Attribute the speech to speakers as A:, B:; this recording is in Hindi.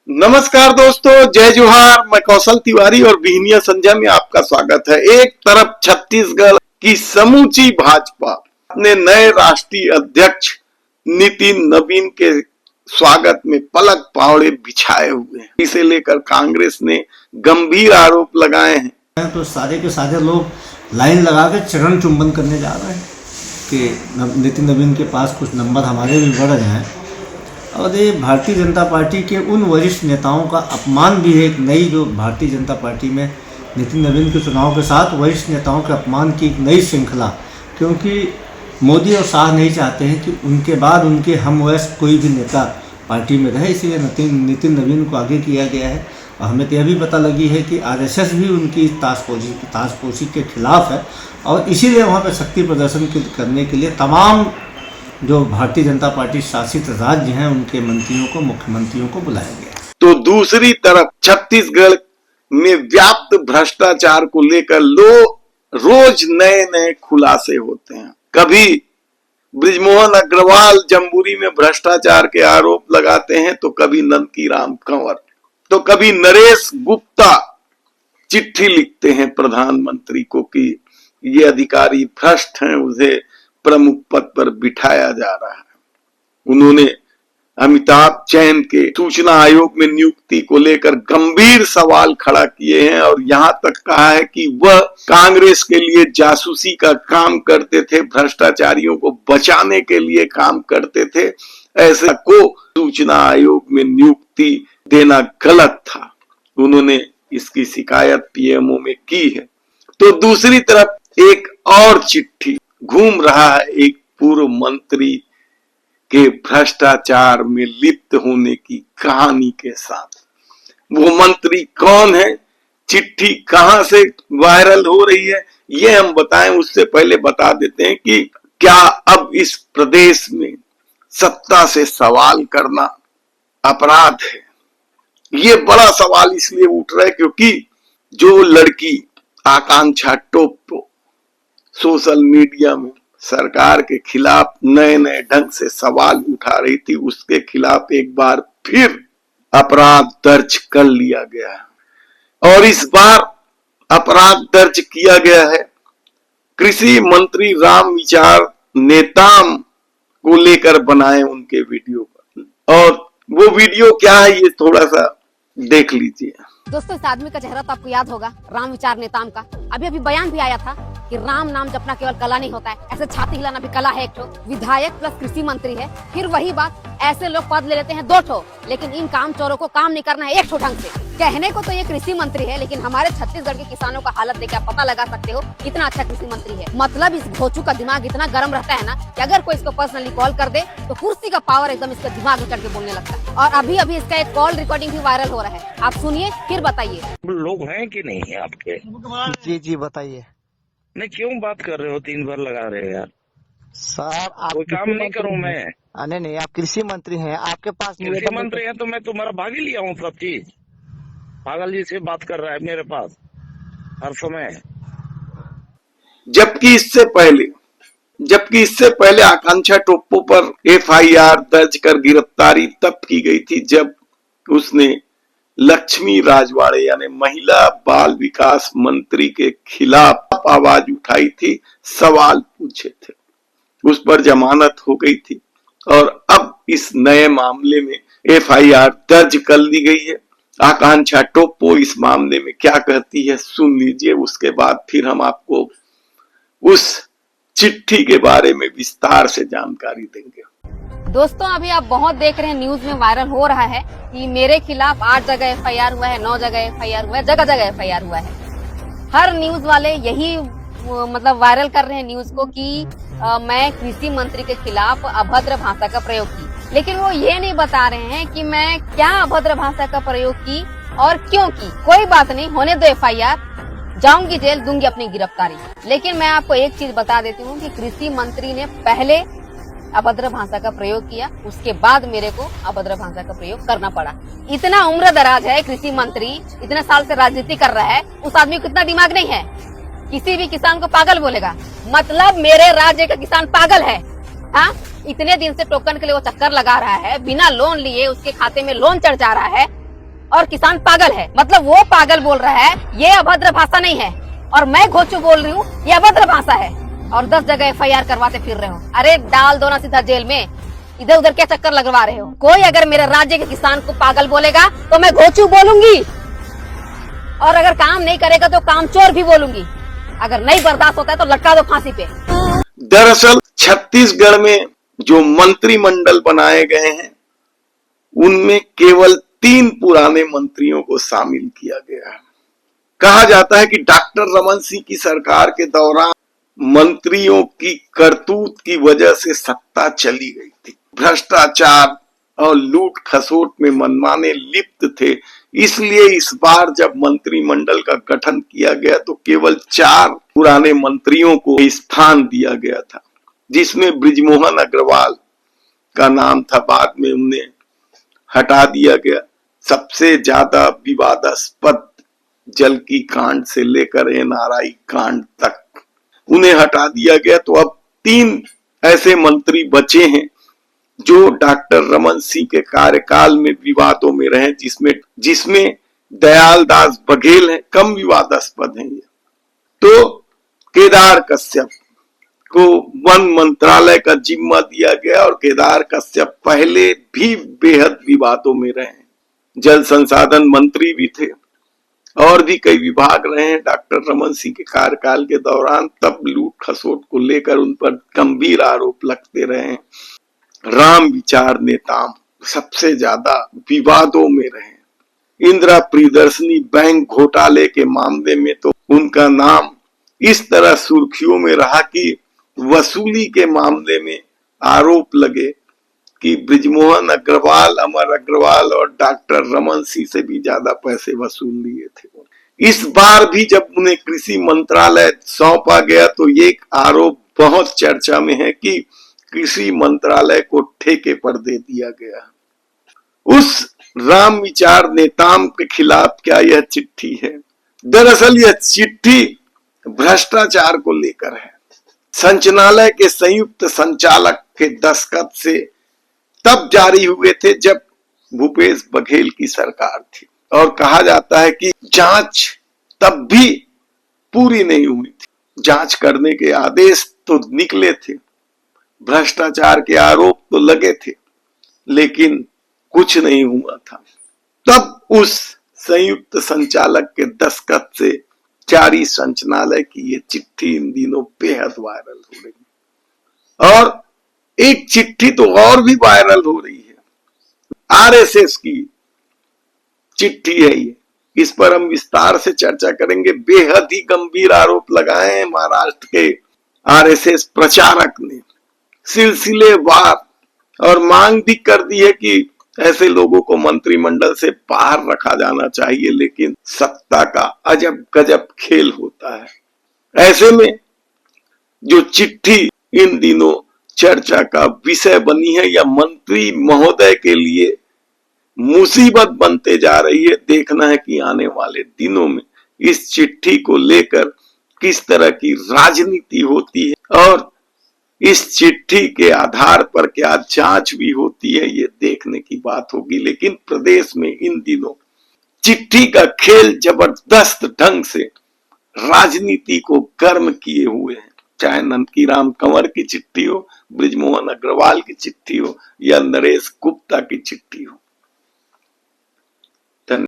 A: नमस्कार दोस्तों, जय जोहार। मैं कौशल तिवारी और बिहनिया संध्या में आपका स्वागत है। एक तरफ छत्तीसगढ़ की समूची भाजपा अपने नए राष्ट्रीय अध्यक्ष नितिन नवीन के स्वागत में पलक पावड़े बिछाए हुए हैं। इसे लेकर कांग्रेस ने गंभीर आरोप लगाए हैं।
B: तो सारे के सारे लोग लाइन लगा के चरण चुंबन करने जा रहे हैं कि नितिन नवीन के पास कुछ नंबर हमारे भी बढ़ गए हैं। और ये भारतीय जनता पार्टी के उन वरिष्ठ नेताओं का अपमान भी है। एक नई जो भारतीय जनता पार्टी में नितिन नवीन के चुनाव के साथ वरिष्ठ नेताओं के अपमान की एक नई श्रृंखला, क्योंकि मोदी और शाह नहीं चाहते हैं कि उनके बाद उनके हम वयस्क कोई भी नेता पार्टी में रहे, इसलिए नितिन नवीन को आगे किया गया है। और हमें तो यह भी पता लगी है कि आरएसएस भी उनकी ताजपोशी के खिलाफ है और इसीलिए वहाँ पर शक्ति प्रदर्शन करने के लिए तमाम जो भारतीय जनता पार्टी शासित राज्य हैं उनके मंत्रियों को, मुख्यमंत्रियों को बुलाया गया।
A: तो दूसरी तरफ छत्तीसगढ़ में व्याप्त भ्रष्टाचार को लेकर रोज नए नए खुलासे होते हैं। कभी बृजमोहन अग्रवाल जम्बूरी में भ्रष्टाचार के आरोप लगाते हैं, तो कभी नंदकीराम कंवर, तो कभी नरेश गुप्ता चिट्ठी लिखते हैं प्रधानमंत्री को कि ये अधिकारी भ्रष्ट हैं, उसे प्रमुख पद पर बिठाया जा रहा है। उन्होंने अमिताभ जैन के सूचना आयोग में नियुक्ति को लेकर गंभीर सवाल खड़ा किए हैं और यहां तक कहा है कि वह कांग्रेस के लिए जासूसी का काम करते थे, भ्रष्टाचारियों को बचाने के लिए काम करते थे। ऐसे को सूचना आयोग में नियुक्ति देना गलत था। उन्होंने इसकी शिकायत पीएमओ में की है। तो दूसरी तरफ एक और चिट्ठी घूम रहा है एक पूर्व मंत्री के भ्रष्टाचार में लिप्त होने की कहानी के साथ। वो मंत्री कौन है, चिट्ठी कहां से वायरल हो रही है, ये हम बताएं उससे पहले बता देते हैं कि क्या अब इस प्रदेश में सत्ता से सवाल करना अपराध है। ये बड़ा सवाल इसलिए उठ रहा है क्योंकि जो लड़की आकांक्षा टोप्पो सोशल मीडिया में सरकार के खिलाफ नए नए ढंग से सवाल उठा रही थी, उसके खिलाफ एक बार फिर अपराध दर्ज कर लिया गया है। और इस बार अपराध दर्ज किया गया है कृषि मंत्री रामविचार नेताम को लेकर बनाए उनके वीडियो पर। और वो वीडियो क्या है ये थोड़ा सा देख लीजिए।
C: दोस्तों, इस आदमी का चेहरा तो आपको याद होगा, रामविचार नेताम का। अभी बयान भी आया था कि राम नाम जपना केवल कला नहीं होता है, ऐसे छाती हिलाना भी कला है। एक ठो विधायक प्लस कृषि मंत्री है। फिर वही बात, ऐसे लोग पद ले लेते हैं 2 ठो, लेकिन इन काम चोरों को काम नहीं करना है 1 ठो ढंग से। कहने को तो ये कृषि मंत्री है, लेकिन हमारे छत्तीसगढ़ के किसानों का हालत देख आप पता लगा सकते हो कितना अच्छा कृषि मंत्री है। मतलब इस घोचू का दिमाग इतना गर्म रहता है ना कि अगर कोई इसको पर्सनली कॉल कर दे तो कुर्सी का पावर एकदम इसके दिमाग में चढ़ के बोलने लगता है। और अभी इसका एक कॉल रिकॉर्डिंग भी वायरल हो रहा है, आप सुनिए फिर बताइए।
D: लोग हैं कि नहीं है आपके?
E: जी बताइए।
D: नहीं, क्यों बात कर रहे हो, 3 बार लगा रहे हो यार।
E: सर आप
D: कोई काम नहीं करूं मैं?
E: नहीं, आप कृषि मंत्री हैं, आपके पास
D: कृषि मंत्री है तो मैं तुम्हारा भाग ही लिया हूँ सब चीज। पागल जी से बात कर रहा है मेरे पास हर समय।
A: जबकि इससे पहले आकांक्षा टोप्पो पर एफआईआर दर्ज कर गिरफ्तारी तब की गई थी जब उसने लक्ष्मी राजवाड़े यानी महिला बाल विकास मंत्री के खिलाफ आवाज उठाई थी, सवाल पूछे थे। उस पर जमानत हो गई थी और अब इस नए मामले में एफआईआर दर्ज कर ली गई है। आकांक्षा टोप्पो इस मामले में क्या कहती है सुन लीजिए, उसके बाद फिर हम आपको उस चिट्ठी के बारे में विस्तार से जानकारी देंगे।
C: दोस्तों, अभी आप बहुत देख रहे हैं, न्यूज में वायरल हो रहा है कि मेरे खिलाफ 8 जगह एफआईआर हुआ है, 9 जगह एफआईआर हुआ है, जगह जगह एफआईआर हुआ है। हर न्यूज वाले यही मतलब वायरल कर रहे हैं न्यूज को कि मैं कृषि मंत्री के खिलाफ अभद्र भाषा का प्रयोग की, लेकिन वो ये नहीं बता रहे हैं कि मैं क्या अभद्र भाषा का प्रयोग की और क्यों की। कोई बात नहीं, होने दो एफआईआर, जाऊंगी जेल, दूंगी अपनी गिरफ्तारी। लेकिन मैं आपको एक चीज बता देती हूँ कि कृषि मंत्री ने पहले अभद्र भाषा का प्रयोग किया, उसके बाद मेरे को अभद्र भाषा का प्रयोग करना पड़ा। इतना उम्र दराज है कृषि मंत्री, इतने साल से राजनीति कर रहा है, उस आदमी को इतना दिमाग नहीं है, किसी भी किसान को पागल बोलेगा। मतलब मेरे राज्य का किसान पागल है। हाँ, इतने दिन से टोकन के लिए वो चक्कर लगा रहा है, बिना लोन लिए उसके खाते में लोन चढ़ जा रहा है। और किसान पागल है। मतलब वो पागल बोल रहा है, ये अभद्र भाषा नहीं है, और मैं घोचू बोल रही हूँ, ये अभद्र भाषा है, और 10 जगह FIR करवाते फिर रहे हो। अरे डाल दो ना सीधा जेल में, इधर उधर क्या चक्कर लगवा रहे हो। कोई अगर मेरे राज्य के किसान को पागल बोलेगा तो मैं घोचू बोलूंगी, और अगर काम नहीं करेगा तो कामचोर भी बोलूंगी। अगर नहीं बर्दाश्त होता है तो लटका दो फांसी पे।
A: दरअसल छत्तीसगढ़ में जो मंत्रिमंडल बनाए गए हैं उनमें केवल 3 पुराने मंत्रियों को शामिल किया गया है। कहा जाता है कि डॉक्टर रमन सिंह की सरकार के दौरान मंत्रियों की करतूत की वजह से सत्ता चली गई थी। भ्रष्टाचार और लूट खसोट में मनमाने लिप्त थे। इसलिए इस बार जब मंत्रिमंडल का गठन किया गया तो केवल 4 पुराने मंत्रियों को स्थान दिया गया था, जिसमें बृजमोहन अग्रवाल का नाम था। बाद में उन्हें हटा दिया गया। सबसे ज्यादा विवादास्पद जल की कांड से लेकर NRI कांड तक उन्हें हटा दिया गया। तो अब 3 ऐसे मंत्री बचे हैं जो डॉक्टर रमन सिंह के कार्यकाल में विवादों में रहे, जिसमें दयालदास बघेल हैं, कम विवादास्पद हैं ये। तो केदार कश्यप को वन मंत्रालय का जिम्मा दिया गया, और केदार कश्यप पहले भी बेहद विवादों में रहे। जल संसाधन मंत्री भी थे, और भी कई विभाग रहे हैं डॉक्टर रमन सिंह के कार्यकाल के दौरान। तब लूट खसोट को लेकर उन पर गंभीर आरोप लगते रहे। राम विचार नेताम सबसे ज्यादा विवादों में रहे। इंदिरा प्रियदर्शनी बैंक घोटाले के मामले में तो उनका नाम इस तरह सुर्खियों में रहा कि वसूली के मामले में आरोप लगे कि बृजमोहन अग्रवाल, अमर अग्रवाल और डॉक्टर रमन सिंह से भी ज्यादा पैसे वसूल लिए थे। इस बार भी जब उन्हें कृषि मंत्रालय सौंपा गया तो ये आरोप बहुत चर्चा में है कि कृषि मंत्रालय को ठेके पर दे दिया गया। उस राम विचार नेताम के खिलाफ क्या यह चिट्ठी है? दरअसल यह चिट्ठी भ्रष्टाचार को लेकर है। संचालनालय के संयुक्त संचालक के दस्तखत से तब जारी हुए थे जब भूपेश बघेल की सरकार थी, और कहा जाता है कि जांच तब भी पूरी नहीं हुई थी। जांच करने के आदेश तो निकले थे, भ्रष्टाचार के आरोप तो लगे थे, लेकिन कुछ नहीं हुआ था। तब उस संयुक्त संचालक के दस्तखत से जारी संचालनालय की ये चिट्ठी इन दिनों बेहद वायरल हो रही है। और एक चिट्ठी तो और भी वायरल हो रही है, RSS की चिट्ठी है ये। इस पर हम विस्तार से चर्चा करेंगे। बेहद ही गंभीर आरोप लगाए हैं महाराष्ट्र के RSS प्रचारक ने सिलसिलेवार, और मांग भी कर दी है कि ऐसे लोगों को मंत्रिमंडल से बाहर रखा जाना चाहिए। लेकिन सत्ता का अजब गजब खेल होता है। ऐसे में जो चिट्ठी इन दिनों चर्चा का विषय बनी है, या मंत्री महोदय के लिए मुसीबत बनते जा रही है। देखना है कि आने वाले दिनों में इस चिट्ठी को लेकर किस तरह की राजनीति होती है, और इस चिट्ठी के आधार पर क्या जांच भी होती है, ये देखने की बात होगी। लेकिन प्रदेश में इन दिनों चिट्ठी का खेल जबरदस्त ढंग से राजनीति को गर्म किए हुए है। चाहे नंदकीराम कंवर की चिट्ठी हो, बृजमोहन अग्रवाल की चिट्ठी हो, या नरेश गुप्ता की चिट्ठी हो।